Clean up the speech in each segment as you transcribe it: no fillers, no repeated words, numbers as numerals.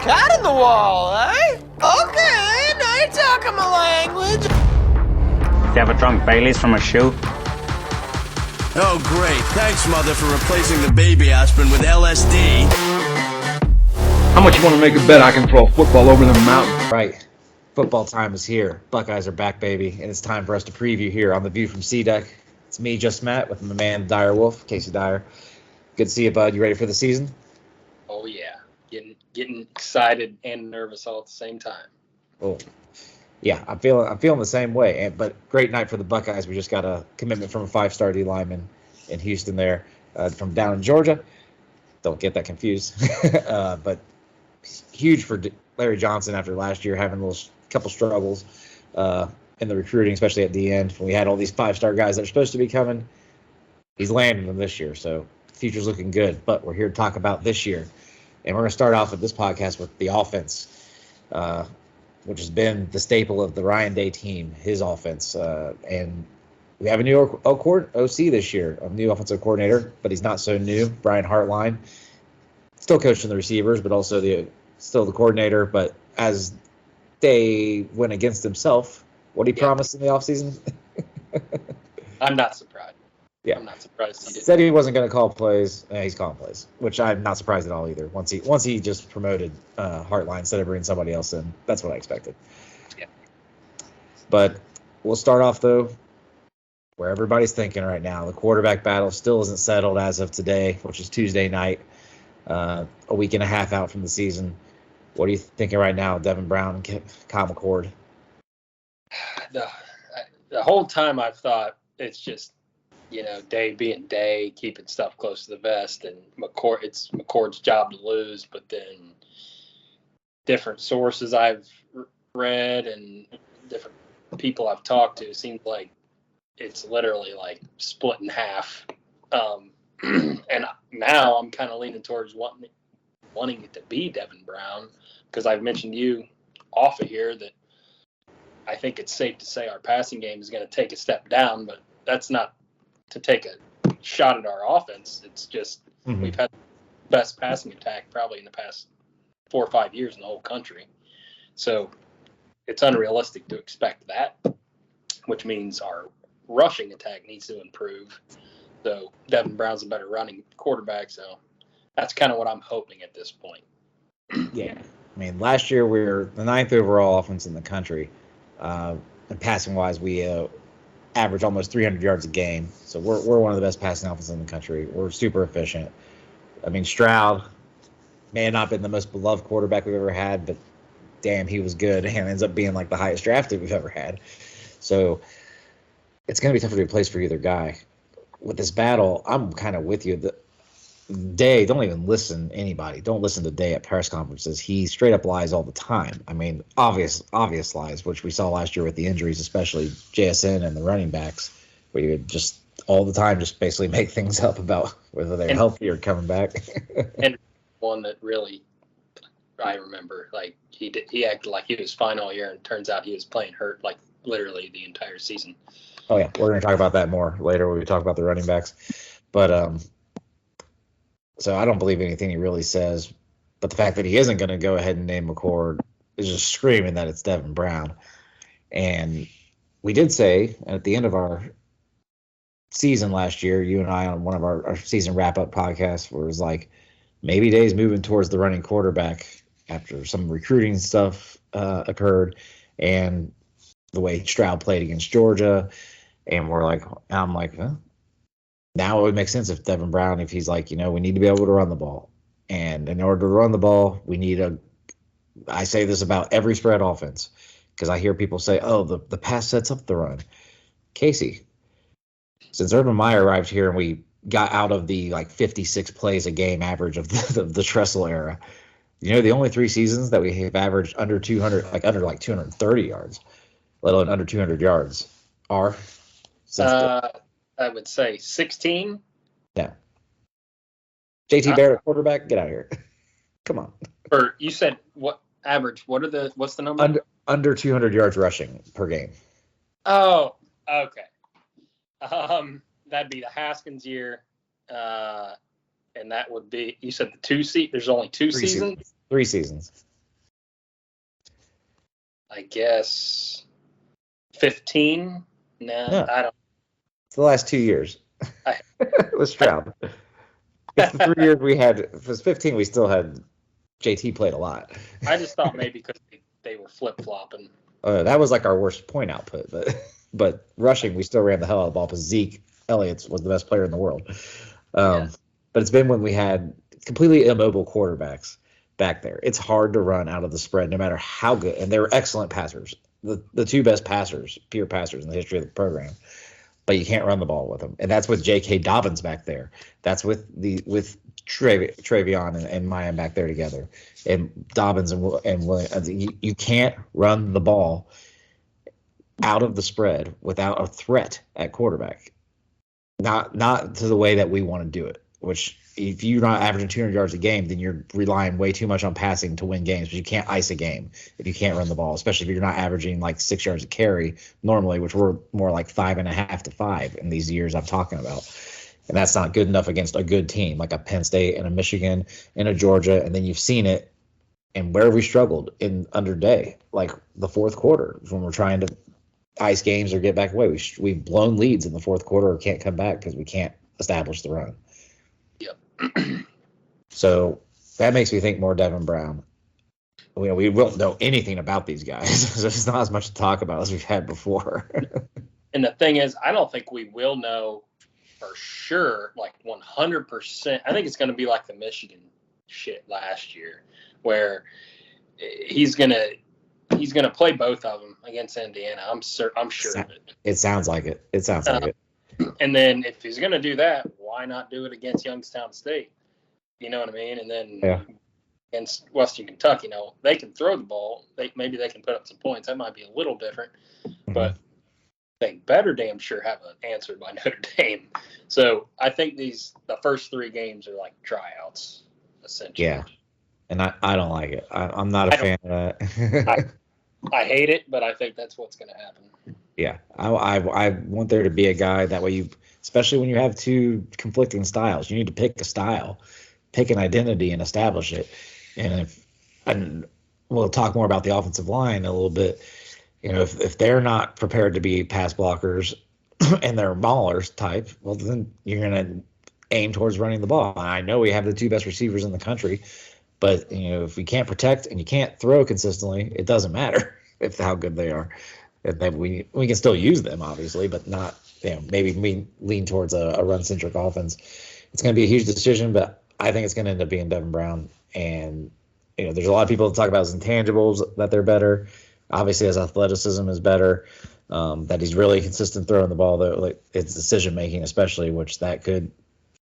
cat in the wall, eh? Okay, now you're talking my language. Do you ever drunk Baileys from a shoe? Oh, great. Thanks, Mother, for replacing the baby aspirin with LSD. How much you want to make a bet I can throw a football over the mountain? Right. Football time is here. Buckeyes are back, baby, and it's time for us to preview here on the View from C Deck. It's me, just Matt, with my man Dyerwolf, Casey Dyer. Good to see you, bud. You ready for the season? Oh yeah, getting excited and nervous all at the same time. Oh, yeah, I'm feeling the same way. But great night for the Buckeyes. We just got a commitment from a 5-star D lineman in Houston there, from down in Georgia. Don't get that confused. But huge for Larry Johnson after last year having a couple struggles in the recruiting, especially at the end when we had all these 5-star guys that are supposed to be coming. He's landing them this year, so the future's looking good. But we're here to talk about this year, and we're going to start off with this podcast with the offense, which has been the staple of the Ryan Day team, his offense. And we have a new OC this year, a new offensive coordinator, but he's not so new. Brian Hartline, still coaching the receivers, but also still the coordinator. But as Day went against himself, what he promised in the offseason? I'm not surprised. Yeah, I'm not surprised he did. Said he wasn't going to call plays. He's calling plays, which I'm not surprised at all either. Once he just promoted Hartline instead of bringing somebody else in, that's what I expected. Yeah. But we'll start off though where everybody's thinking right now. The quarterback battle still isn't settled as of today, which is Tuesday night, a week and a half out from the season. What are you thinking right now, Devin Brown and Kyle McCord? The whole time I've thought it's just, Day being Day, keeping stuff close to the vest, and it's McCord's job to lose. But then different sources I've read and different people I've talked to, seems like it's literally like split in half. And now I'm kind of leaning towards wanting it to be Devin Brown, because I've mentioned to you off of here that I think it's safe to say our passing game is going to take a step down, but that's not to take a shot at our offense. It's just we've had the best passing attack probably in the past 4 or 5 years in the whole country. So it's unrealistic to expect that, which means our rushing attack needs to improve. So Devin Brown's a better running quarterback, so that's kind of what I'm hoping at this point. Yeah. I mean, last year we were the 9th overall offense in the country. And passing-wise, we average almost 300 yards a game. So we're one of the best passing offenses in the country. We're super efficient. I mean, Stroud may have not been the most beloved quarterback we've ever had, but damn, he was good and ends up being like the highest drafted we've ever had. So it's going to be tough to replace for either guy. With this battle, I'm kind of with you. Day, don't even listen to anybody. Don't listen to Day at press conferences. He straight up lies all the time. I mean, obvious lies, which we saw last year with the injuries, especially JSN and the running backs, where you would just all the time just basically make things up about whether they're healthy or coming back. And one that really I remember, like he acted like he was fine all year, and turns out he was playing hurt like literally the entire season. Oh yeah, we're going to talk about that more later when we talk about the running backs. But so I don't believe anything he really says. But the fact that he isn't going to go ahead and name McCord is just screaming that it's Devin Brown. And we did say at the end of our season last year, you and I on one of our season wrap-up podcasts, where it was like maybe Day's moving towards the running quarterback after some recruiting stuff occurred and the way Stroud played against Georgia. And I'm like, huh? Now it would make sense if Devin Brown, if he's like, we need to be able to run the ball. And in order to run the ball, we need I say this about every spread offense, because I hear people say, oh, the pass sets up the run. Casey, since Urban Meyer arrived here and we got out of the 56 plays a game average of the Tressel era, the only 3 seasons that we have averaged under 200, under 230 yards, let alone under 200 yards, are since I would say 16. Yeah. JT Barrett quarterback, get out of here. Come on. Or you said what average? What's the number? Under 200 yards rushing per game. Oh, okay. That'd be the Haskins year, and that would be, you said the 2 seat. There's only 2 seasons. 3 seasons. I guess 15. No, No. I don't. It's the last 2 years. I- With Stroud. It's the 3 years we had. If it was 15, we still had JT played a lot. I just thought maybe because they were flip flopping. That was like our worst point output, but rushing, we still ran the hell out of the ball because Zeke Elliott was the best player in the world. But it's been when we had completely immobile quarterbacks back there. It's hard to run out of the spread no matter how good. And they were excellent passers, the two best passers, pure passers in the history of the program. But you can't run the ball with them. And that's with J.K. Dobbins back there. That's with Travion and Maya back there together. And Dobbins and Williams. You can't run the ball out of the spread without a threat at quarterback. Not to the way that we want to do it, which if you're not averaging 200 yards a game, then you're relying way too much on passing to win games. But you can't ice a game if you can't run the ball, especially if you're not averaging like 6 yards a carry normally, which we're more like 5.5 to 5 in these years I'm talking about. And that's not good enough against a good team like a Penn State and a Michigan and a Georgia. And then you've seen it and where we struggled in under Day, like the fourth quarter when we're trying to ice games or get back away. We've blown leads in the fourth quarter or can't come back because we can't establish the run. So that makes me think more Devin Brown. We won't know anything about these guys. So there's not as much to talk about as we've had before. And the thing is, I don't think we will know for sure, like 100%. I think it's going to be like the Michigan shit last year, where he's gonna play both of them against Indiana. I'm sure of it. It sounds like it. It sounds like it. And then if he's going to do that, why not do it against Youngstown State? You know what I mean? And then against Western Kentucky, they can throw the ball. Maybe they can put up some points. That might be a little different, but they better damn sure have an answer by Notre Dame. So I think the first 3 games are like tryouts, essentially. Yeah, and I don't like it. I'm not a fan of that. I hate it, but I think that's what's going to happen. Yeah, I want there to be a guy that way especially when you have two conflicting styles, you need to pick a style, pick an identity, and establish it. And we'll talk more about the offensive line a little bit. If they're not prepared to be pass blockers and they're maulers type, well then you're gonna aim towards running the ball. And I know we have the 2 best receivers in the country, but if we can't protect and you can't throw consistently, it doesn't matter how good they are. We can still use them, obviously, but not, maybe we lean towards a run-centric offense. It's going to be a huge decision, but I think it's going to end up being Devin Brown. And, there's a lot of people that talk about his intangibles, that they're better. Obviously, his athleticism is better, that he's really consistent throwing the ball, though, like it's decision-making especially, which that could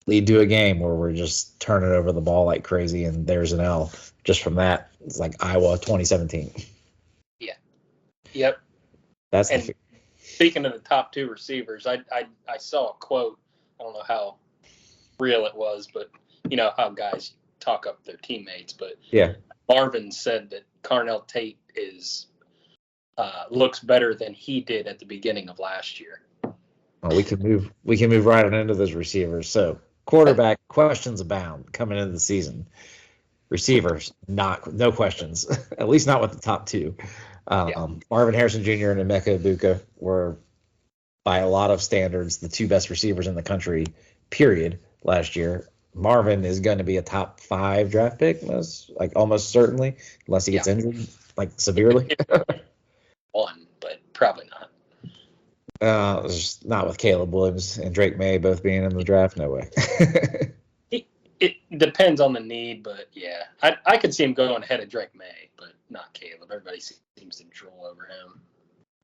lead to a game where we're just turning over the ball like crazy, and there's an L just from that. It's like Iowa 2017. Yeah. Yep. Speaking of the top 2 receivers, I saw a quote. I don't know how real it was, but you know how guys talk up their teammates. But yeah, Marvin said that Carnell Tate looks better than he did at the beginning of last year. Well, we can move right on into those receivers. So quarterback questions abound coming into the season. Receivers, no questions, at least not with the top 2. Marvin Harrison Jr. and Emeka Egbuka were, by a lot of standards, the 2 best receivers in the country, period, last year. Marvin is going to be a top 5 draft pick, almost certainly, unless he gets injured, severely. 1, but probably not. Just not with Caleb Williams and Drake May both being in the draft. No way. It depends on the need, but yeah, I could see him going ahead of Drake May, but not Caleb. Everybody seems to drool over him.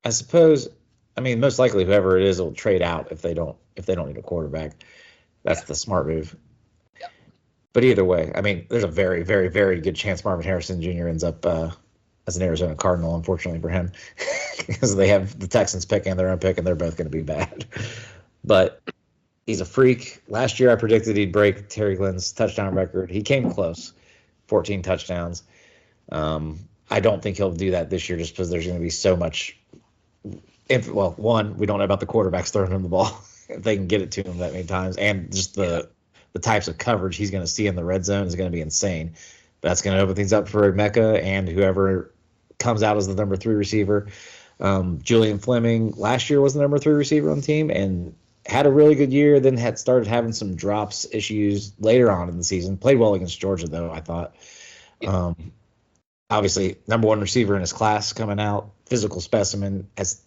I suppose. I mean, most likely whoever it is will trade out if they don't need a quarterback. That's the smart move. Yeah. But either way, I mean, there's a very, very, very good chance Marvin Harrison Jr. ends up as an Arizona Cardinal, unfortunately for him, because they have the Texans pick and their own pick, and they're both going to be bad. But he's a freak. Last year I predicted he'd break Terry Glenn's touchdown record. He came close, 14 touchdowns. I don't think he'll do that this year just because there's going to be so much. One, we don't know about the quarterbacks throwing him the ball if they can get it to him that many times, and just the types of coverage he's going to see in the red zone is going to be insane. But that's going to open things up for Emeka and whoever comes out as the number 3 receiver. Julian Fleming last year was the number 3 receiver on the team and had a really good year, then had started having some drops issues later on in the season. Played well against Georgia, though, I thought. Obviously, number 1 receiver in his class coming out, physical specimen, has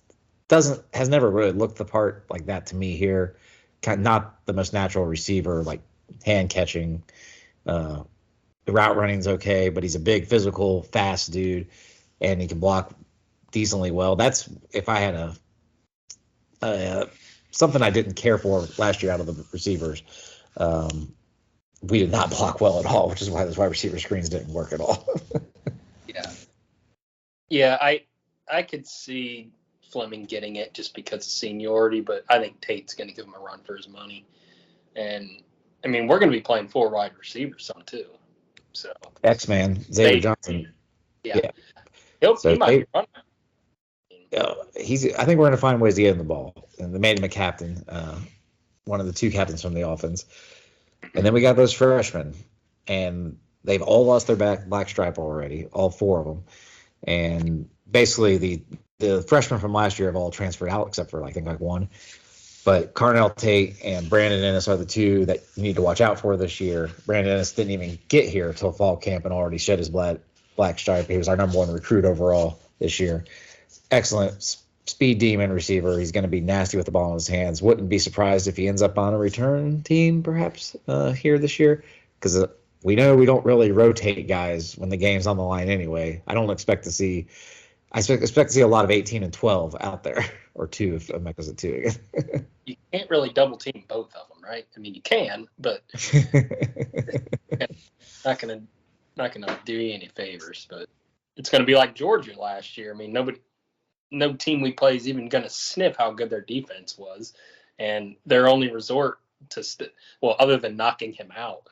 never really looked the part like that to me here. Kind of not the most natural receiver, like hand catching. The route running's okay, but he's a big, physical, fast dude, and he can block decently well. That's if I had something I didn't care for last year out of the receivers. We did not block well at all, which is why those wide receiver screens didn't work at all. Yeah, I could see Fleming getting it just because of seniority, but I think Tate's going to give him a run for his money. And, I mean, we're going to be playing 4 wide receivers some too. So X-Man, Xavier Johnson. Yeah. So he might be running. I think we're going to find ways to get him the ball. And they made him a captain, one of the 2 captains from the offense. And then we got those freshmen, and they've all lost their black stripe already, all 4 of them. And basically the freshmen from last year have all transferred out except for I think like 1. But Carnell Tate and Brandon Ennis are the 2 that you need to watch out for this year. Brandon Ennis didn't even get here until fall camp and already shed his black stripe. He was our number 1 recruit overall this year. Excellent speed demon receiver. He's going to be nasty with the ball in his hands. Wouldn't be surprised if he ends up on a return team perhaps here this year, because we know we don't really rotate guys when the game's on the line anyway. I expect to see a lot of 18 and 12 out there, or 2 if Emeka's at 2 again. You can't really double team both of them, right? I mean, you can, but not gonna do you any favors. But it's gonna be like Georgia last year. I mean, no team we play is even gonna sniff how good their defense was, and their only resort to other than knocking him out,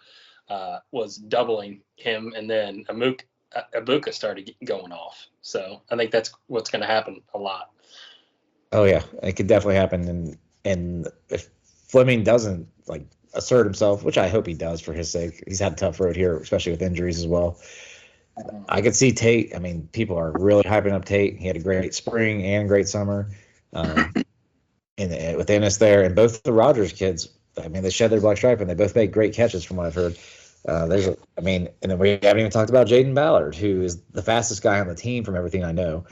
was doubling him, and then Ibuka started going off. So I think that's what's going to happen a lot. Oh yeah, it could definitely happen. And if Fleming doesn't assert himself, which I hope he does for his sake, he's had a tough road here, especially with injuries as well. I could see Tate. I mean, people are really hyping up Tate. He had a great spring and great summer. And with Ennis there, and both the Rogers kids, I mean, they shed their black stripe and they both made great catches from what I've heard. And then we haven't even talked about Jaden Ballard, who is the fastest guy on the team from everything I know.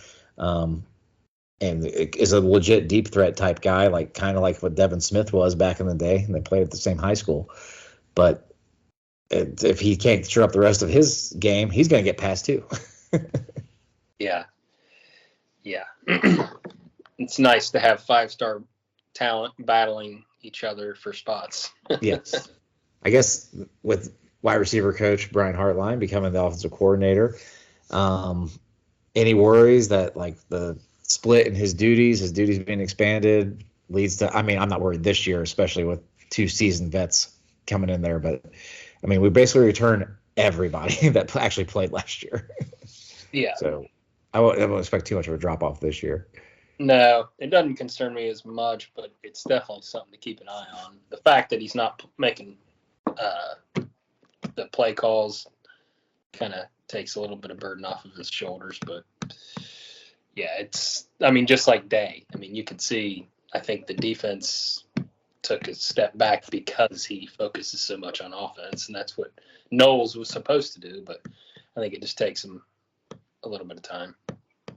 And is a legit deep threat type guy, kind of like what Devin Smith was back in the day, and they played at the same high school. But if he can't sure up the rest of his game, he's going to get past too. Yeah. It's nice to have 5-star talent battling each other for spots. Yes. I guess with wide receiver coach Brian Hartline becoming the offensive coordinator, any worries that the split in his duties being expanded leads to, I mean, I'm not worried this year, especially with 2 seasoned vets coming in there, but I mean, we basically return everybody that actually played last year. Yeah. So I won't expect too much of a drop off this year. No, it doesn't concern me as much, but it's definitely something to keep an eye on. The fact that he's not making the play calls kind of takes a little bit of burden off of his shoulders, but yeah, just like Day. I mean, you can see, I think the defense took a step back because he focuses so much on offense, and that's what Knowles was supposed to do, but I think it just takes him a little bit of time.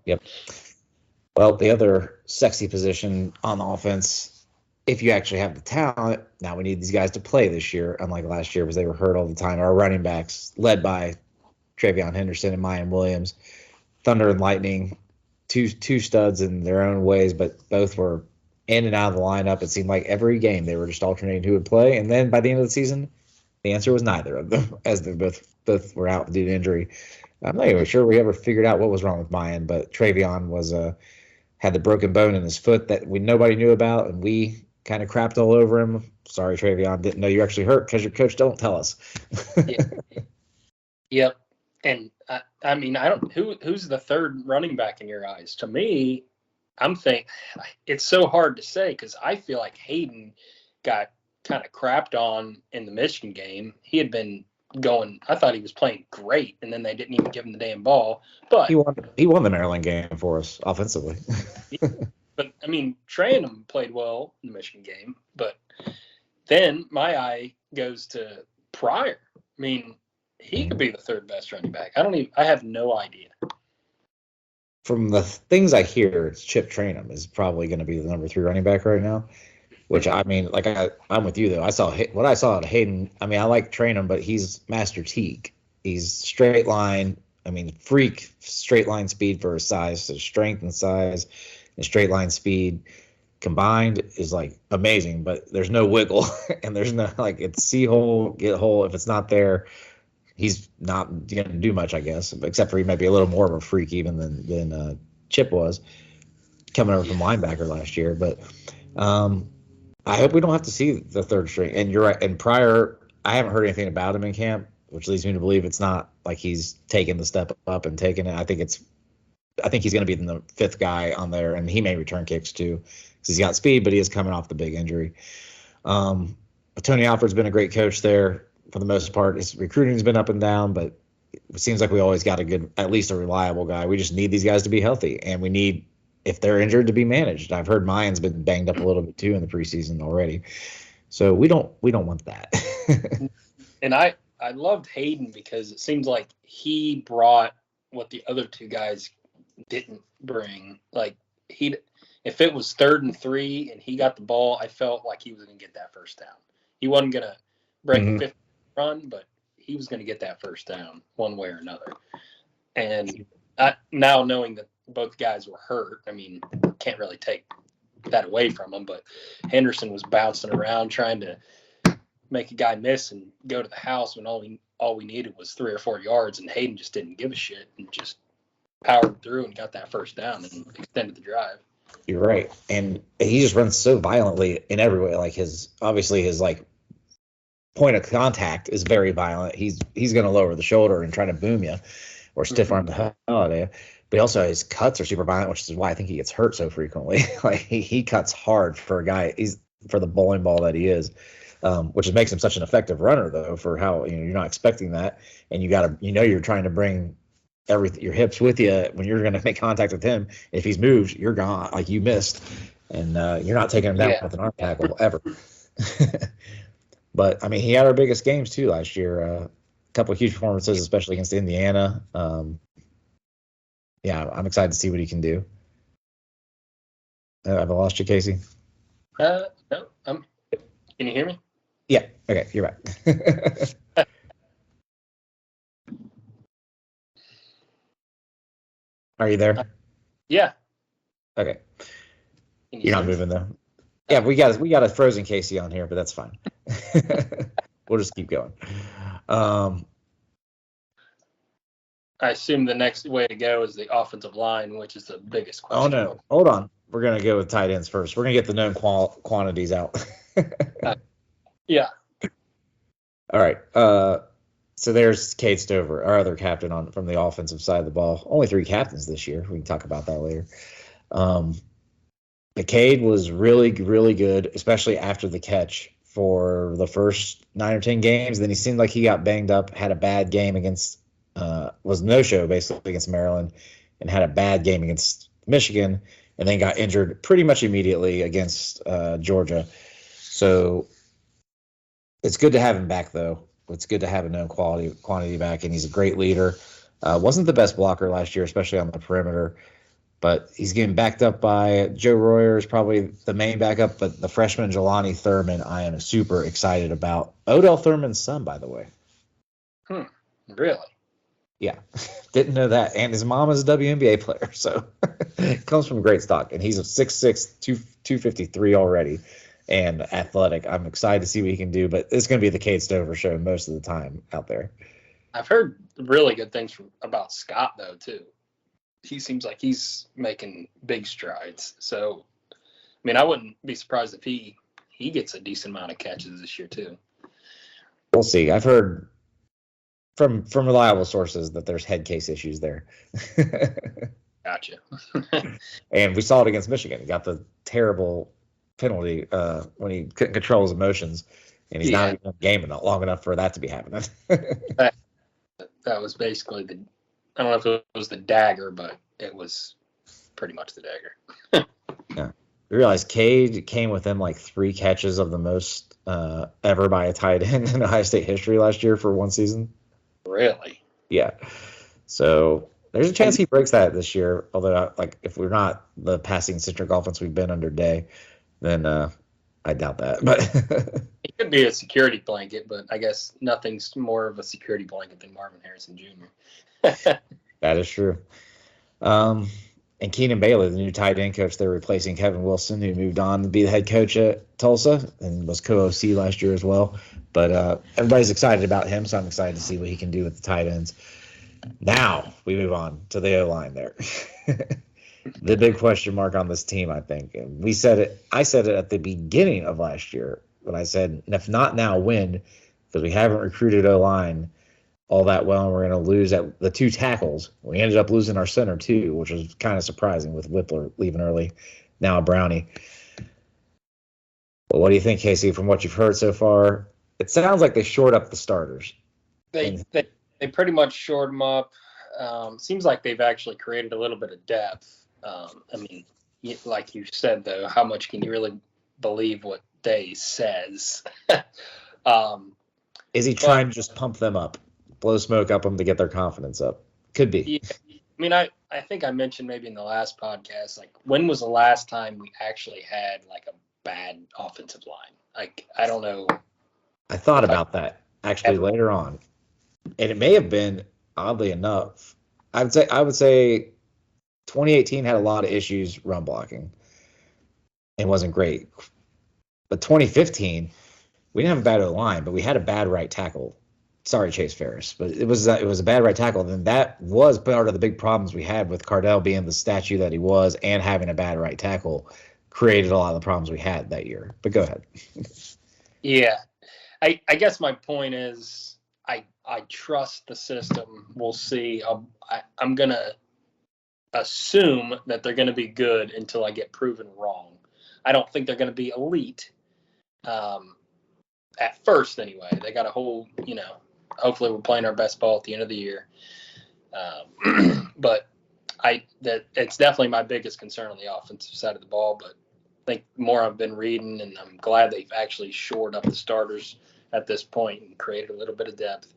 Yep. Well, the other sexy position on the offense, if you actually have the talent, now we need these guys to play this year, unlike last year because they were hurt all the time. Our running backs, led by Travion Henderson and Mayan Williams, Thunder and Lightning, two studs in their own ways, but both were in and out of the lineup. It seemed like every game they were just alternating who would play, and then by the end of the season, the answer was neither of them, as they both were out due to injury. I'm not even sure we ever figured out what was wrong with Mayan, but Travion was had the broken bone in his foot that nobody knew about, and we kind of crapped all over him. Sorry, Travion, didn't know you actually hurt because your coach don't tell us. Yeah. Yep. And I mean, who's the third running back in your eyes? To me, I'm thinking it's so hard to say because I feel like Hayden got kind of crapped on in the Michigan game. He had been going. I thought he was playing great, and then they didn't even give him the damn ball. But He won the Maryland game for us offensively. but I mean, Tranum played well in the Michigan game. But then my eye goes to Pryor. I mean, he could be the third best running back. I have no idea. From the things I hear, it's Chip Trainum is probably going to be the number 3 running back right now. Which, I mean, like I'm with you though. What I saw at Hayden. I mean, I like Trainum, but he's Master Teague. He's straight line. I mean, freak straight line speed for his size. So strength and size and straight line speed combined is like amazing. But there's no wiggle, and there's no like it's see hole get hole. If it's not there, he's not going to do much, I guess. Except for he might be a little more of a freak even than Chip was coming over from linebacker last year. But I hope we don't have to see the third string. And you're right. And Pryor, I haven't heard anything about him in camp, which leads me to believe it's not like he's taken the step up and taken it. I think he's going to be the 5th guy on there, and he may return kicks too because he's got speed, but he is coming off the big injury. Tony Alford's been a great coach there for the most part. His recruiting's been up and down, but it seems like we always got at least a reliable guy. We just need these guys to be healthy, and we need, if they're injured, to be managed. I've heard Mayan's been banged up a little bit too in the preseason already, so we don't want that. And I loved Hayden because it seems like he brought what the other 2 guys didn't bring. Like if it was 3rd and 3 and he got the ball, I felt like he was going to get that first down. He wasn't going to break a 50 run, but he was going to get that first down one way or another. And now knowing that both guys were hurt, I mean, can't really take that away from him, but Henderson was bouncing around trying to make a guy miss and go to the house when all we needed was 3 or 4 yards, and Hayden just didn't give a shit and just powered through and got that first down and extended the drive. You're right. And he just runs so violently in every way. Like his like point of contact is very violent. He's going to lower the shoulder and try to boom you or stiff arm the hell out of you. But also his cuts are super violent, which is why I think he gets hurt so frequently. Like he cuts hard for a guy. He's for the bowling ball that he is, which makes him such an effective runner though. For how you're not expecting that, and you're trying to bring your hips with you when you're going to make contact with him. If he's moved, you're gone. Like you missed, and you're not taking him down with an arm tackle ever. But I mean, he had our biggest games too last year. A couple of huge performances, especially against Indiana. Yeah, I'm excited to see what he can do. Have I lost you, Casey? No. Can you hear me? Yeah. Okay, you're back. Are you there? Yeah. Okay. You're not moving though. Yeah, we got a frozen Casey on here, but that's fine. We'll just keep going. I assume the next way to go is the offensive line, which is the biggest question. Oh no, hold on. We're gonna go with tight ends first. We're gonna get the known quantities out. Yeah. All right. So there's Cade Stover, our other captain from the offensive side of the ball. Only 3 captains this year. We can talk about that later. Cade was really, really good, especially after the catch for the first 9 or 10 games. Then he seemed like he got banged up, had a bad game was no-show basically against Maryland, and had a bad game against Michigan, and then got injured pretty much immediately against Georgia. So it's good to have him back, though. It's good to have a known quantity back, and he's a great leader. Wasn't the best blocker last year, especially on the perimeter, but he's getting backed up by Joe Royer is probably the main backup, but the freshman Jelani Thurman I am super excited about. Odell Thurman's son, by the way. Really? Yeah, didn't know that. And his mom is a WNBA player, so comes from great stock. And he's a 6'6", 253 already, and athletic. I'm excited to see what he can do, but it's going to be the Cade Stover show most of the time out there. I've heard really good things about Scott, though, too. He seems like he's making big strides. So, I mean, I wouldn't be surprised if he gets a decent amount of catches this year, too. We'll see. I've heard from reliable sources that there's head case issues there. Gotcha. And we saw it against Michigan. He got the terrible penalty when he couldn't control his emotions and he's not even in the game long enough for that to be happening. That was basically I don't know if it was the dagger, but it was pretty much the dagger. Yeah. We realized Cade came within like 3 catches of the most ever by a tight end in Ohio State history last year for one season. Really? Yeah. So there's a chance he breaks that this year. Although, like, if we're not the passing centric offense we've been under Day, then I doubt that. But it could be a security blanket, but I guess nothing's more of a security blanket than Marvin Harrison Jr. That is true. And Keenan Bailey, the new tight end coach, they're replacing Kevin Wilson, who moved on to be the head coach at Tulsa and was co-OC last year as well. But everybody's excited about him, so I'm excited to see what he can do with the tight ends. Now we move on to the O-line there. The big question mark on this team, I think. And I said it at the beginning of last year when I said, if not now, when? Because we haven't recruited O-line all that well, and we're going to lose at the 2 tackles. We ended up losing our center too, which was kind of surprising with Whippler leaving early. Now Brownie. Well, what do you think, Casey, from what you've heard so far? It sounds like they shored up the starters. They pretty much shored them up. Seems like they've actually created a little bit of depth. I mean, like you said, though, how much can you really believe what Day says? Is he trying to just pump them up? Blow smoke up them to get their confidence up? Could be. Yeah. I mean, I think I mentioned maybe in the last podcast, like, when was the last time we actually had like a bad offensive line? Like, I don't know. I thought about that actually later on, and it may have been, oddly enough, I would say 2018 had a lot of issues run blocking. It wasn't great, but 2015 we didn't have a bad O-line, but we had a bad right tackle. Sorry, Chase Ferris, but it was a bad right tackle. And that was part of the big problems we had with Cardell being the statue that he was and having a bad right tackle created a lot of the problems we had that year. But go ahead. Yeah. I guess my point is I trust the system. We'll see. I'm going to assume that they're going to be good until I get proven wrong. I don't think they're going to be elite at first anyway. They got a whole, hopefully we're playing our best ball at the end of the year. But it's definitely my biggest concern on the offensive side of the ball. But I think the more I've been reading, and I'm glad they've actually shored up the starters at this point and created a little bit of depth.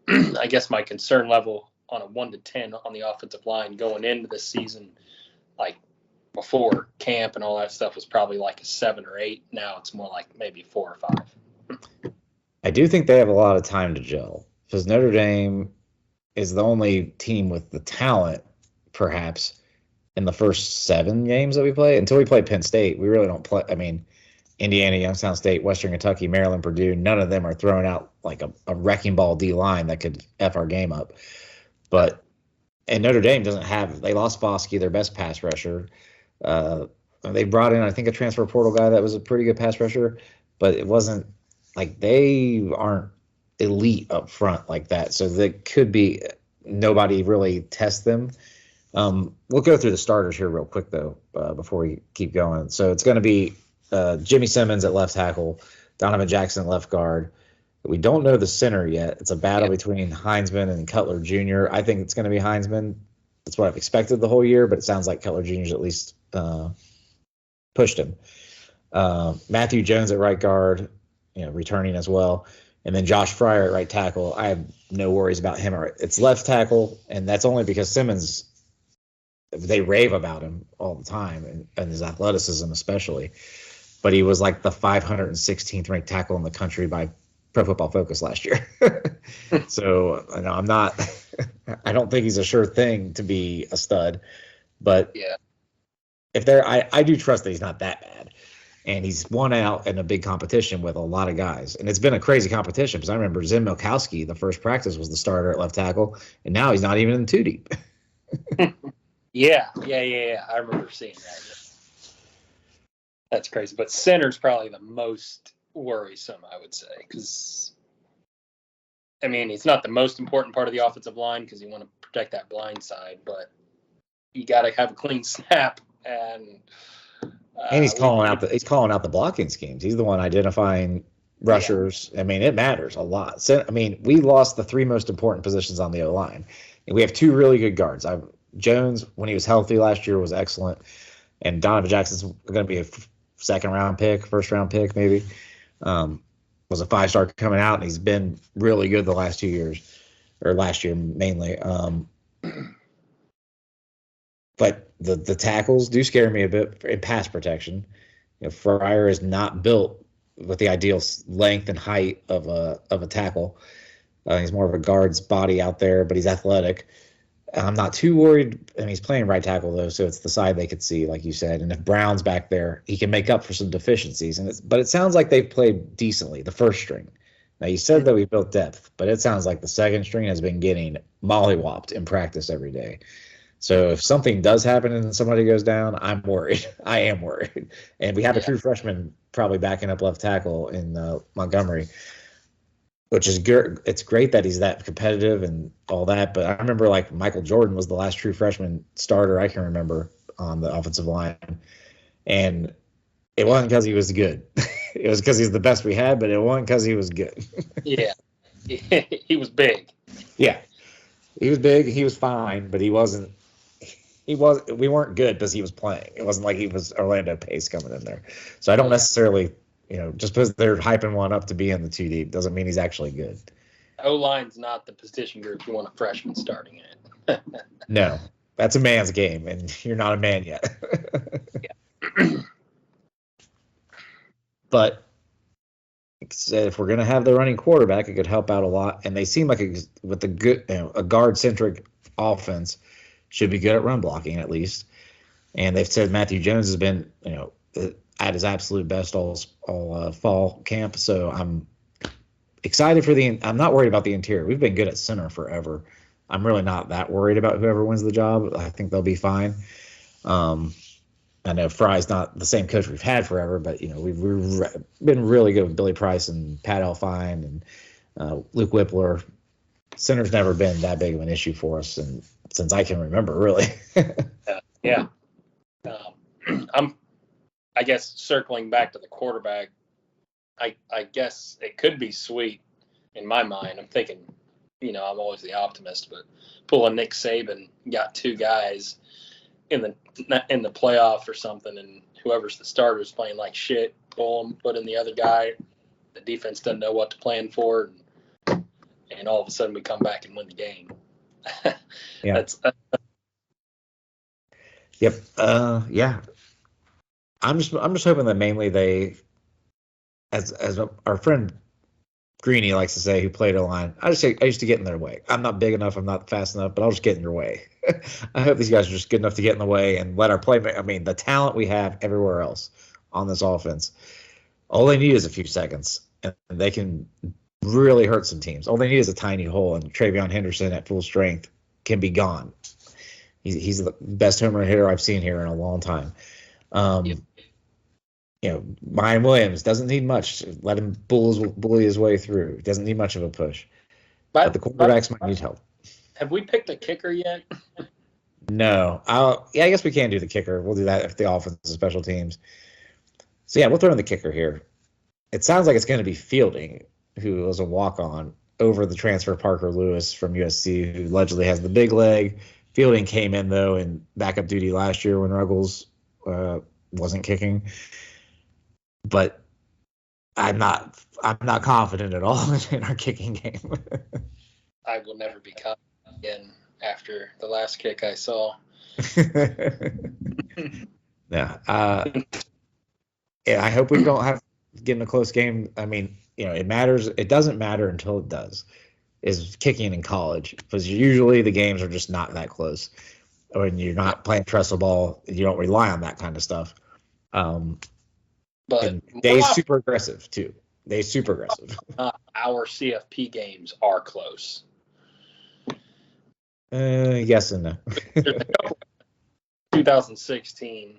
I guess my concern level on a 1 to 10 on the offensive line going into this season, like before camp and all that stuff, was probably like a 7 or 8. Now it's more like maybe 4 or 5. I do think they have a lot of time to gel because Notre Dame is the only team with the talent, perhaps, in the first 7 games that we play. Until we play Penn State, we really don't play. I mean, Indiana, Youngstown State, Western Kentucky, Maryland, Purdue, none of them are throwing out like a wrecking ball D-line that could F our game up. And Notre Dame doesn't have – they lost Bosky, their best pass rusher. They brought in, I think, a transfer portal guy that was a pretty good pass rusher, but it wasn't – like, they aren't elite up front like that. So there could be nobody really test them. We'll go through the starters here real quick, though, before we keep going. So it's going to be Jimmy Simmons at left tackle, Donovan Jackson at left guard. We don't know the center yet. It's a battle between Heinzman and Cutler Jr. I think it's going to be Heinzman. That's what I've expected the whole year, but it sounds like Cutler Jr.'s at least pushed him. Matthew Jones at right guard, returning as well. And then Josh Fryer at right tackle. I have no worries about him. It's left tackle, and that's only because Simmons, they rave about him all the time, and his athleticism especially. But he was like the 516th ranked tackle in the country by Pro Football Focus last year. So I don't think he's a sure thing to be a stud. But yeah, I do trust that he's not that bad. And he's won out in a big competition with a lot of guys. And it's been a crazy competition because I remember Zim Milkowski, the first practice, was the starter at left tackle, and now he's not even in 2 deep. Yeah. I remember seeing that. That's crazy. But center's probably the most worrisome, I would say, because, I mean, it's not the most important part of the offensive line because you want to protect that blind side, but you got to have a clean snap. And he's calling out the blocking schemes. He's the one identifying rushers. I mean, it matters a lot. So, I mean, we lost the three most important positions on the O-line. And we have two really good guards. Jones, when he was healthy last year, was excellent. And Donovan Jackson's going to be a second-round pick, first-round pick maybe. Was a 5-star coming out, and he's been really good the last 2 years, or last year mainly. But the tackles do scare me a bit in pass protection. Fryer is not built with the ideal length and height of a tackle. He's more of a guard's body out there, but he's athletic. I'm not too worried. I mean, he's playing right tackle, though, so it's the side they could see, like you said. And if Brown's back there, he can make up for some deficiencies. But it sounds like they've played decently, the first string. Now, you said that we built depth, but it sounds like the second string has been getting mollywopped in practice every day. So if something does happen and somebody goes down, I'm worried. I am worried. And we have a true freshman probably backing up left tackle in Montgomery, which is good. It's great that he's that competitive and all that. But I remember like Michael Jordan was the last true freshman starter I can remember on the offensive line. And it wasn't because he was good. It was because he's the best we had, but it wasn't because he was good. Yeah. He was big. Yeah. He was big. He was fine, but we weren't good because he was playing. It wasn't like he was Orlando Pace coming in there. So I don't necessarily, just because they're hyping one up to be in the 2 deep doesn't mean he's actually good. O-line's not the position group you want a freshman starting in. No, that's a man's game, and you're not a man yet. Yeah. But if we're going to have the running quarterback, it could help out a lot. And they seem like with a good, a guard-centric offense, should be good at run blocking at least. And they've said Matthew Jones has been, at his absolute best all fall camp. So I'm excited for I'm not worried about the interior. We've been good at center forever. I'm really not that worried about whoever wins the job. I think they'll be fine. I know Fry's not the same coach we've had forever, but we've been really good with Billy Price and Pat Elfine and Luke Whippler. Center's never been that big of an issue for us, and since I can remember, really. Yeah. I guess circling back to the quarterback, I guess it could be sweet in my mind. I'm thinking, I'm always the optimist, but pull a Nick Saban, got two guys in the playoff or something, and whoever's the starter is playing like shit, pull them, put in the other guy. The defense doesn't know what to plan for, and all of a sudden we come back and win the game. Yeah. Yep. Yeah. I'm just hoping that mainly they, as our friend Greeny likes to say, who played O-line, I used to get in their way. I'm not big enough, I'm not fast enough, but I'll just get in your way. I hope these guys are just good enough to get in the way and let our play. I mean, the talent we have everywhere else on this offense, all they need is a few seconds, and they can really hurt some teams. All they need is a tiny hole, and Travion Henderson at full strength can be gone. He's the best home run hitter I've seen here in a long time. Ryan Williams doesn't need much. Let him bully his way through. He doesn't need much of a push. But the quarterbacks might need help. Have we picked a kicker yet? No. I guess we can do the kicker. We'll do that if the offense is special teams. So, yeah, we'll throw in the kicker here. It sounds like it's going to be Fielding, who was a walk-on, over the transfer Parker Lewis from USC, who allegedly has the big leg. Fielding came in, though, in backup duty last year when Ruggles wasn't kicking. But I'm not confident at all in our kicking game. I will never be confident again after the last kick I saw. Yeah. I hope we don't have to get in a close game. I mean, it matters. It doesn't matter until it does. Is kicking in college, because usually the games are just not that close. When you're not playing trestle ball, you don't rely on that kind of stuff. But Day's super aggressive too. Day's super aggressive. Our CFP games are close. Yes and no. 2016,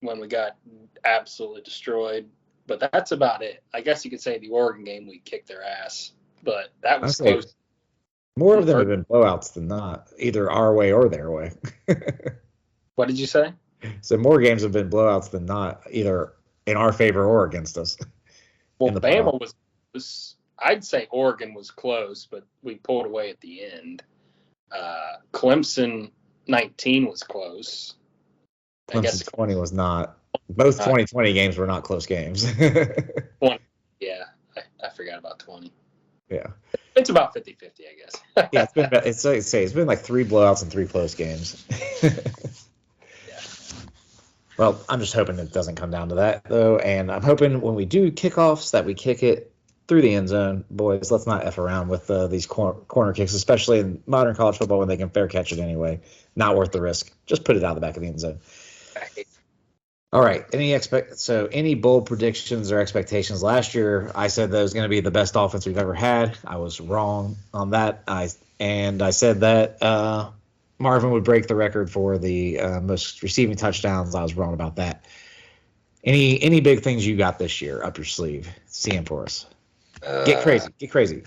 when we got absolutely destroyed, but that's about it. I guess you could say the Oregon game we kicked their ass, but that was close. More of them have been blowouts than not, either our way or their way. What did you say? So more games have been blowouts than not, either in our favor or against us. Well, in the Bama was I'd say Oregon was close, but we pulled away at the end. Clemson 19 was close. I guess Clemson 20 was not. Both 2020 games were not close games. 20. Yeah, I forgot about 20. Yeah. It's about 50-50, I guess. Yeah, it's been like 3 blowouts and 3 close games. Yeah. Well, I'm just hoping it doesn't come down to that, though, and I'm hoping when we do kickoffs that we kick it through the end zone. Boys, let's not F around with these corner kicks, especially in modern college football when they can fair catch it anyway. Not worth the risk. Just put it out the back of the end zone. All right. Any bold predictions or expectations? Last year, I said that it was going to be the best offense we've ever had. I was wrong on that. I said that Marvin would break the record for the most receiving touchdowns. I was wrong about that. Any big things you got this year up your sleeve? See them for us. Get crazy.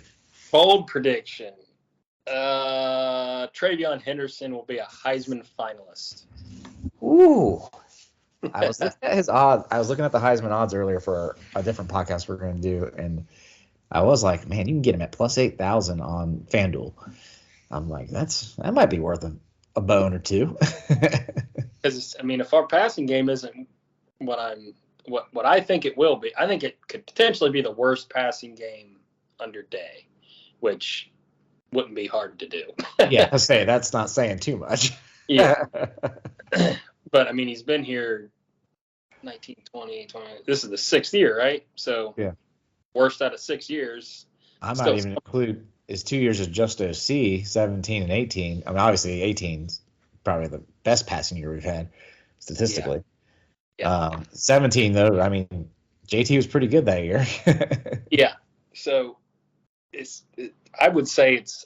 Bold prediction. Travion Henderson will be a Heisman finalist. Ooh. I was looking at his odds. I was looking at the Heisman odds earlier for a different podcast we're going to do, and I was like, man, you can get him at plus 8,000 on FanDuel. I'm like, that might be worth a bone or two. Because if our passing game isn't what I think it will be, I think it could potentially be the worst passing game under Day, which wouldn't be hard to do. Yeah, I say that's not saying too much. Yeah. But he's been here 19, 20. This is the 6th year, right? So yeah, worst out of 6 years. I might even include his 2 years as just OC, 17 and 18. Obviously 18's probably the best passing year we've had statistically. Yeah. 17 though, JT was pretty good that year. Yeah. So I would say it's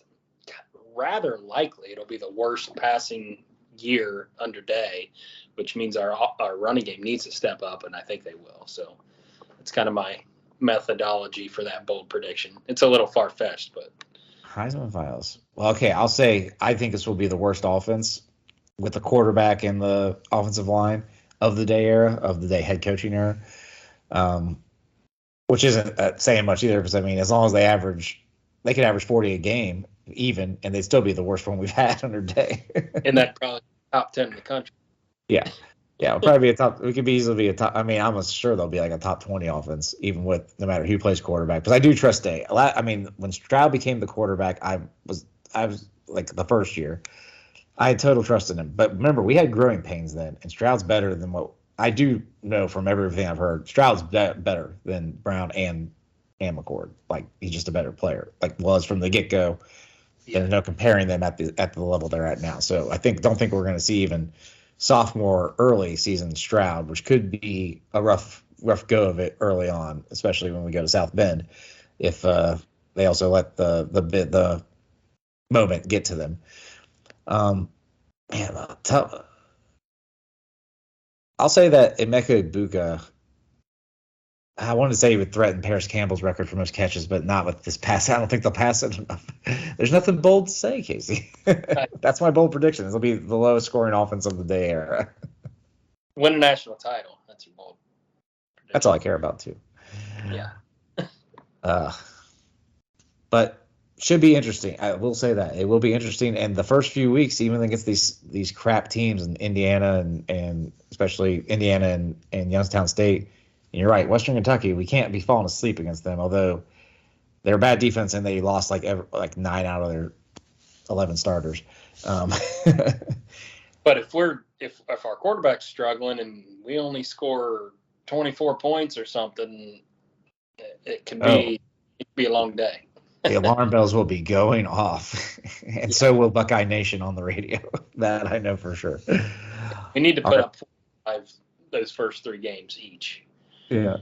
rather likely it'll be the worst passing year under Day, which means our running game needs to step up, and I think they will. So it's kind of my methodology for that bold prediction. It's a little far-fetched, but Heisman Finals. Well, okay, I'll say I think this will be the worst offense with the quarterback and the offensive line of the Day head coaching era, which isn't saying much either, because as long as they could average 40 a game even, and they'd still be the worst one we've had under Day. And that probably top 10 in the country. Yeah, it'll probably be a top. We could easily be a top. I'm sure they'll be like a top 20 offense, even with no matter who plays quarterback. Because I do trust Day. When Stroud became the quarterback, I was like the first year, I had total trust in him. But remember, we had growing pains then, and Stroud's better than what I do know from everything I've heard. Stroud's better than Brown and McCord. Like, he's just a better player. Like, was from the get go. Yeah. There's no comparing them at the level they're at now. So I don't think we're going to see even sophomore early season Stroud, which could be a rough go of it early on, especially when we go to South Bend, if they also let the moment get to them. I'll say that Emeka Egbuka, I wanted to say he would threaten Paris Campbell's record for most catches, but not with this pass. I don't think they'll pass it enough. There's nothing bold to say, Casey. That's my bold prediction. It'll be the lowest scoring offense of the Day era. Win a national title. That's your bold prediction. That's all I care about, too. Yeah. But should be interesting. I will say that. It will be interesting. And the first few weeks, even against these crap teams in Indiana and especially Indiana and Youngstown State, and you're right, Western Kentucky, we can't be falling asleep against them, although they're a bad defense and they lost like 9 out of their 11 starters. But if our quarterback's struggling and we only score 24 points or something, it can be a long day. The alarm bells will be going off, and so will Buckeye Nation on the radio. That I know for sure. We need to put up 5 those first 3 games each. Yeah.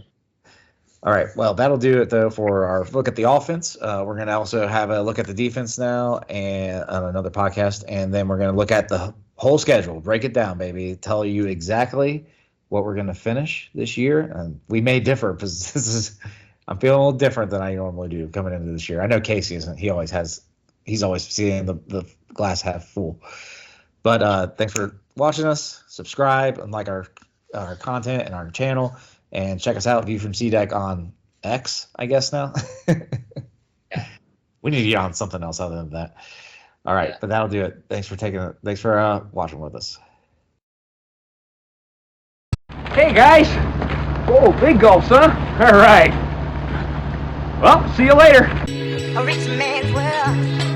All right. Well, that'll do it, though, for our look at the offense. We're going to also have a look at the defense now and on another podcast, and then we're going to look at the whole schedule, break it down, baby, tell you exactly what we're going to finish this year. And we may differ because I'm feeling a little different than I normally do coming into this year. I know Casey isn't. He's always seeing the glass half full. But thanks for watching us. Subscribe and like our content and our channel. And check us out, View from C-Deck, on X, I guess now. We need to get on something else other than that. All right, but that'll do it. Thanks for watching with us. Hey guys! Whoa, big gulps, huh? All right. Well, see you later. A rich man's world.